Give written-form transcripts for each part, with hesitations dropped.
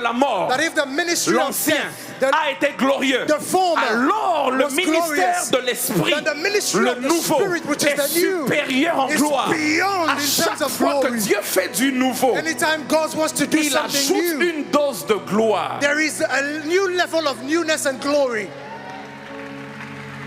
la mort, that if the ministry of l'ancien, death, a été glorieux, the former alors le was ministère glorious, de l'esprit, then the ministry le of the nouveau, Spirit, which is est the new, supérieur en is gloire. beyond À in chaque terms of fois que glory. Dieu fait du nouveau, Anytime God wants to do il something ajoute new, une dose de gloire. there is a new level of newness and glory.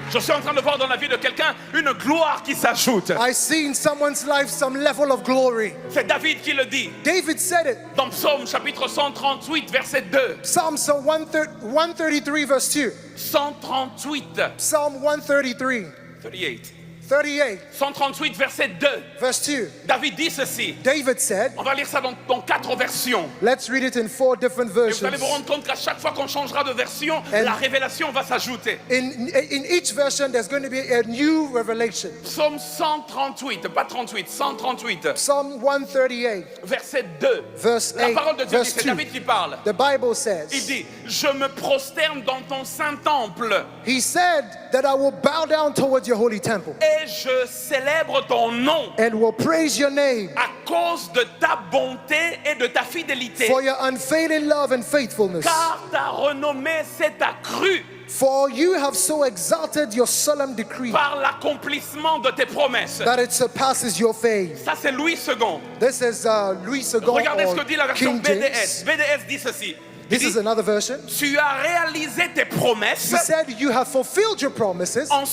Je suis en train de voir dans la vie de quelqu'un une gloire qui s'ajoute. I see in someone's life some level of glory. C'est David qui le dit. David said it. Dans Psaume chapitre 138, verset 2. Psalm 133 verse 2. 138. Psalm 133. 38. 38 138, verset 2. verse 2. David dit ceci. David said, On va lire ça dans 4 versions. let's read it in 4 different Et vous allez versions. vous rendre compte qu'à chaque fois qu'on changera de version, And- la révélation va s'ajouter. In each version, there's going to be a new revelation. Psaume 138, pas 38, 138, Psalm 138, verset 2. verse La 8, parole de Dieu dit, verse c'est 2. David qui parle. The Bible Il says, dit, je me prosterne dans ton saint temple he said that I will bow down towards your holy temple et je célèbre ton nom and will praise your name à cause de ta bonté et de ta fidélité. for your unfailing love and faithfulness. Car ta renommée s'est accrue For you have so exalted your solemn decree par l'accomplissement de tes promesses. that it surpasses your faith. Ça, c'est Louis II. This is Louis II Regardez ce or que dit la version King James. BDS. BDS dit ceci. Il This is dit, another version. tu as réalisé tes promesses He said you have fulfilled your promises en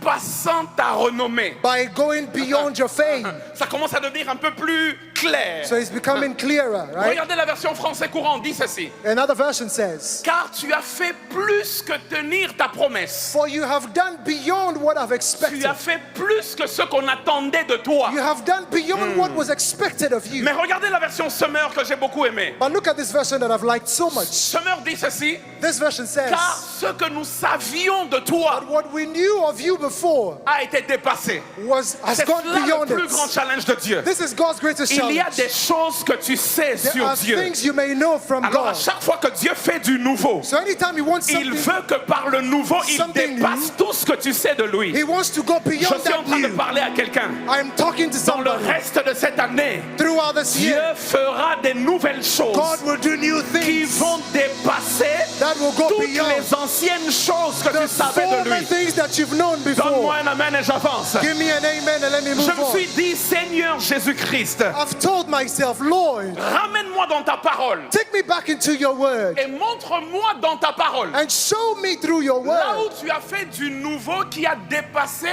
surpassant ta renommée. by going beyond your fame. Ça commence à devenir un peu plus clair. So it's becoming clearer, right? Regardez la version français courant, dit ceci. Another version says, Car tu as fait plus que tenir ta promesse. for you have done beyond what I've Tu expected. as fait plus que ce qu'on attendait de toi. You have done beyond what was expected of you. Mais regardez la version Summer que j'ai beaucoup aimée. But look at this version that I've liked so much. Summer dit ceci. This version says, Car ce que nous savions de toi what we knew of you before a été dépassé. has C'est gone là le beyond plus grand it. challenge de Dieu. This is God's greatest Il y a challenge. des choses que tu sais There sur are Dieu. things you may know from Alors à God. chaque fois que Dieu fait du nouveau, So anytime He wants il something, veut que par le nouveau, il something dépasse tout ce que tu sais de lui. He wants to go Je beyond suis en that train de new. parler à quelqu'un. I am talking to Dans le somebody. reste de cette année, Throughout this Dieu year, fera des nouvelles choses God will do new qui things vont dépasser that will go toutes beyond les anciennes choses que the tu savais de former lui. things that you've known Donne-moi before. un amen et j'avance. Give me an amen and let me Je move me on. suis dit, Seigneur Jésus-Christ, I've told myself, Lord, ramène-moi dans ta parole take me back into your word et montre-moi dans ta parole and show me through your là où word tu as fait du nouveau qui a dépassé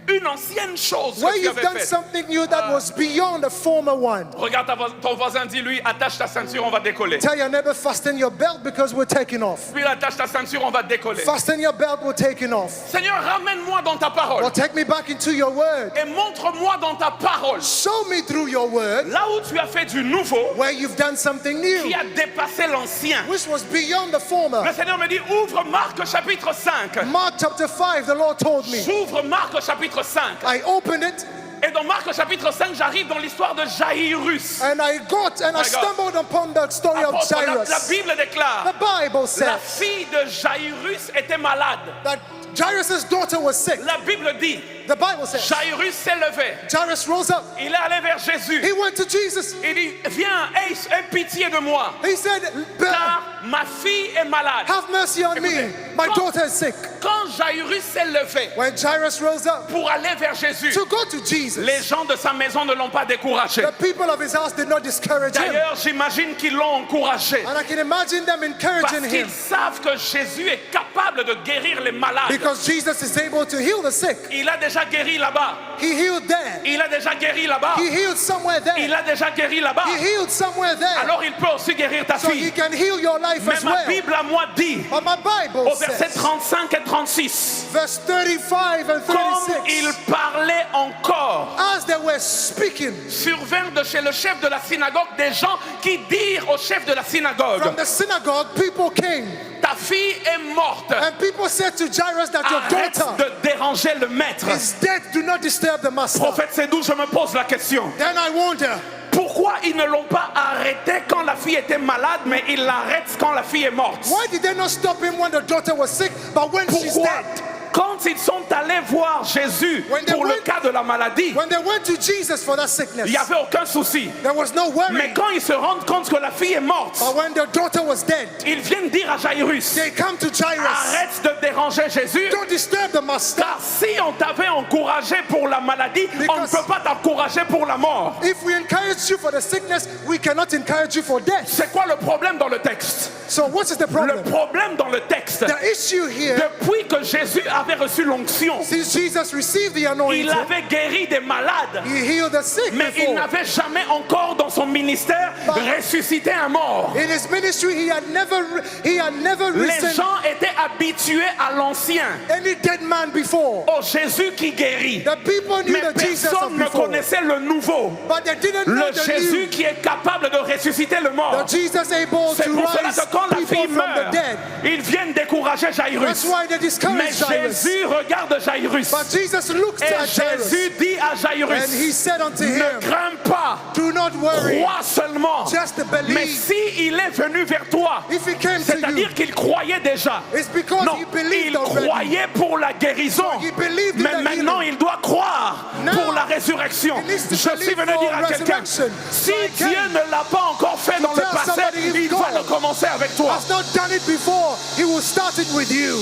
une ancienne chose where que tu you've avais done faite. something new that was beyond the former one. Regarde ton voisin, dis-lui, attache ta ceinture, on va décoller. Tell your neighbor, fasten your belt because we're taking off. Puis attache ta ceinture, on va décoller. Fasten your belt, we're taking off. Seigneur, ramène-moi dans ta parole Or take me back into your word. et montre-moi dans ta parole Show me through your word là où tu as fait du nouveau where you've done something qui new, a dépassé l'ancien. which was beyond the former. Le Seigneur me dit, ouvre Marc chapitre 5. Mark chapter 5, the Lord told me. J'ouvre Marc chapitre 5. I opened it Et dans Marc chapitre 5, j'arrive dans l'histoire de Jairus. and I stumbled upon the story of Apôtre, la Jairus. Bible déclare, The Bible la says fille de Jairus était malade. that Jairus' daughter was sick. La Bible dit, The Bible says Jairus s'est levé. Jairus rose up. Il est allé vers Jésus. He went to Jesus. Il dit, viens, aie pitié de moi. He said, Car ma fille est malade. have mercy on me. Écoutez, My quand- daughter is sick. Quand Jairus s'est levé When Jairus rose up pour aller vers Jésus, to go to Jesus, les gens de sa maison ne l'ont pas découragé. the people of his house did not discourage him. D'ailleurs, j'imagine qu'ils l'ont encouragé. And I can imagine them Parce encouraging qu'ils him savent que Jésus est capable de guérir les malades. because Jesus is able to heal the sick. Il a déjà guéri là-bas. He healed there. Il a déjà guéri là-bas. He healed somewhere Il there. a déjà guéri là-bas. He healed somewhere there. Alors il peut aussi guérir ta So he fille. can heal your life Mais as ma well. Bible à moi dit, But my Bible au verset says, 35 et 36, verse 35 and comme il 36, parlait encore, as they were speaking, survinrent de chez le chef de la synagogue des gens qui dirent au chef de la synagogue, from the synagogue, people came. ta fille est morte. And people said to Jairus that your Arrête daughter de déranger le maître. is dead. Do not disturb the master. Prophète, c'est d'où je me pose la question. Then I wonder, Pourquoi ils ne l'ont pas arrêté quand la fille était malade, mais ils l'arrêtent quand la fille est morte? why did they not stop him when the daughter was sick, but when she's Pourquoi dead? quand ils sont allés voir Jésus When they pour le went- cas de la maladie, When they went to Jesus for that sickness, il n'y avait aucun souci. there was no worry. Mais quand ils se rendent compte que la fille est morte, But when their daughter was dead, ils viennent dire à Jairus, they come to Jairus. arrête de déranger Jésus, Don't disturb the master. car si on t'avait encouragé pour la maladie, on ne Because- peut pas t'encourager pour la mort. If we encourage you for the sickness, we cannot encourage you for death. C'est quoi le problème dans le texte? So what is the Le problem? problème dans le texte, The issue here, depuis que Jésus avait reçu l'onction, since Jesus received the il anointing, avait guéri des malades, he healed the sick mais il before. n'avait jamais encore dans son ministère ressuscité un mort. In his ministry, he had never Les risen gens étaient habitués à l'ancien, any dead man before. au Jésus qui guérit. The people knew Mais the Jesus of personne ne before, connaissait le nouveau, but they didn't know le the Jésus new. qui est capable de ressusciter le mort. The Jesus able C'est to pour cela rise que quand la people fille from the meurt, dead. ils viennent décourager That's Jairus. why they Mais discouraged Jairus. Jésus regarde Jairus. But Jesus looked Et at Jairus Jésus dit à Jairus, and he said unto ne him, crains pas, do not worry, crois seulement. just Mais believe. si il est venu vers toi, If he came to you, c'est-à-dire qu'il croyait déjà. it's because Non, he believed il already. croyait pour la guérison. He believed in Mais the maintenant, healing. il doit croire Now, pour la résurrection. he needs to Je suis believe venu for dire à quelqu'un, resurrection. si So I Dieu came ne l'a pas encore fait dans le tell passé, somebody if il va God le commencer avec toi. has not done it before, he will start it with you.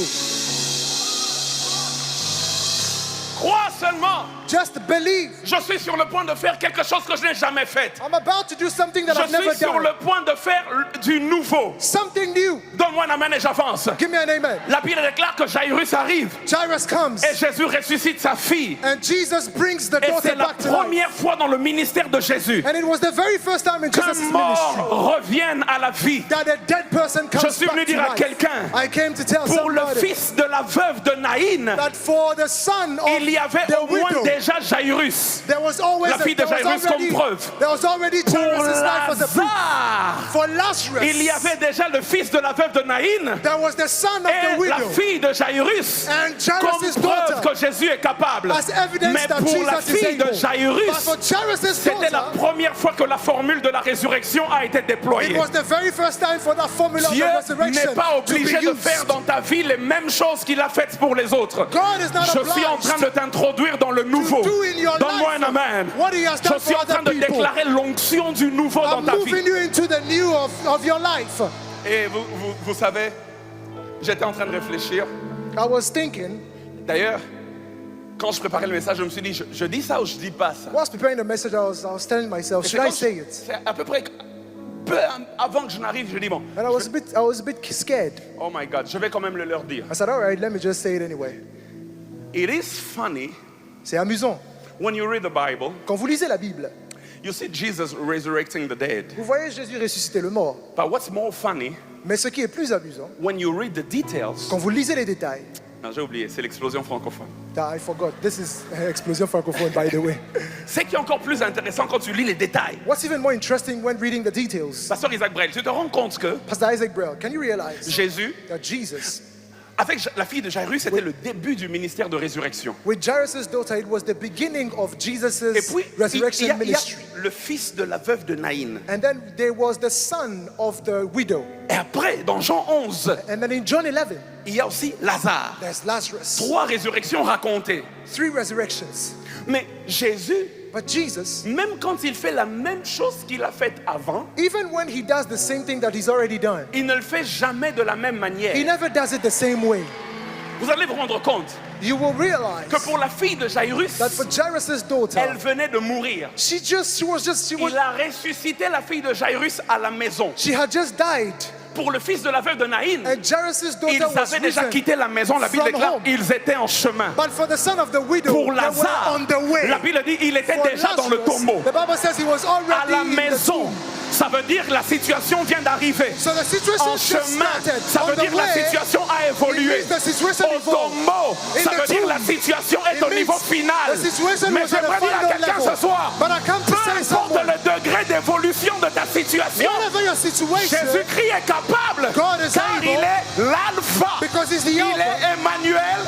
Crois seulement. Just believe. Je suis sur le point de faire quelque chose que je n'ai jamais fait. I'm about to do something that I've Je never suis sur done. le point de faire du nouveau. Something new. Donne-moi un amen et j'avance. Give me an amen. La Bible déclare que Jairus arrive Jairus comes et Jésus ressuscite sa fille. and Jesus brings the Et daughter c'est la back to life. première fois dans le ministère de Jésus And it was the very first time in Jesus' qu'un mort ministry revienne à la vie. that a dead person Je comes suis venu back to dire à life. quelqu'un, I came to tell pour le somebody fils de la veuve de Naïn, that for the son of il y avait the au moins widow, déjà Jairus. there was always La fille de Jairus comme preuve. there was already Pour Jairus' life as a proof. Lazare, For Lazarus, il y avait déjà le fils de la veuve de Naïn there was the son of the et la widow fille de Jairus and comme Jairus' preuve daughter que Jésus est capable. as evidence Mais that pour la Jesus is fille de able. But Jairus, for Jairus' c'était la daughter, première fois que la formule de la résurrection a été it déployée. was the very first time for that formula Dieu of resurrection n'est pas to be obligé de used. faire dans ta vie les mêmes choses qu'il a faites pour les autres. God is not Je suis en train de t'introduire dans le nouveau. do in your Donne-moi life un amen. what he has Je done suis for en train other de people. déclarer l'onction du nouveau dans I'm ta moving vie. you into the new of your life. Et vous savez, j'étais en train de réfléchir. I was thinking, D'ailleurs, quand je préparais le message, je me suis dit, je dis ça ou je dis pas ça? whilst preparing the message, I was telling myself, Et should I quand say it? c'est à peu près peu avant que je n'arrive, je dis bon, And I was a bit scared. oh my God, je vais quand même le leur dire. I said, all right, let me just say it anyway. It is funny C'est amusant. when you read the Bible, Quand vous lisez la Bible, you see Jesus resurrecting the dead. vous voyez Jésus ressusciter le mort. But what's more funny, Mais ce qui est plus amusant, when you read the details, quand vous lisez les détails, non, j'ai oublié, c'est l'explosion francophone. I forgot. This is explosion francophone, by the way. C'est qui est encore plus intéressant quand tu lis les détails. What's even more interesting when reading the details, Pasteur Isaac Brel, tu te rends compte que Pastor Isaac Brell, can you realize Jésus, that Jesus, avec la fille de Jairus, c'était le début du ministère de résurrection. with Jairus' daughter, it was the beginning of Et Jesus' puis, resurrection il y a ministry. le fils de la veuve de Naïn. And then there was the son of the widow. Et après, dans Jean 11, And then in John 11, il y a aussi Lazare. there's Lazarus. 3 résurrections racontées. 3 resurrections. Mais Jésus, But Jesus, même quand il fait la même chose qu'il a faite avant, even when he does the same thing that he's already done, il ne le fait jamais de la même manière. he never does it the same way. Vous allez vous rendre compte You will realize que pour la fille de Jairus, that for Jairus' daughter, elle venait de mourir. she Il a ressuscité la fille de Jairus à la maison. had just died. Pour le fils de la veuve de Naïn, And Jairus' ils daughter was avaient déjà risen. quitté la maison. La Bible from déclare home. ils étaient en chemin. But for the son of the widow, Pour they were Lazare, on the way. la Bible dit il était For déjà dans le Lazarus, tombeau. the Bible says he was À already la in the maison, tomb. ça veut dire que la situation vient d'arriver. So the situation En just chemin, started. ça On veut the dire que la way, situation a évolué. it means the situation Au evolved. tombeau, In ça the veut dire que la tomb, situation est it au niveau means final. the situation Mais was at a j'aimerais dire à final quelqu'un level. ce soir, But I come to peu say importe someone, le degré d'évolution de ta situation, whatever your situation, Jésus-Christ est capable, God is car able, il est l'alpha, because he's the il Alpha, est Emmanuel,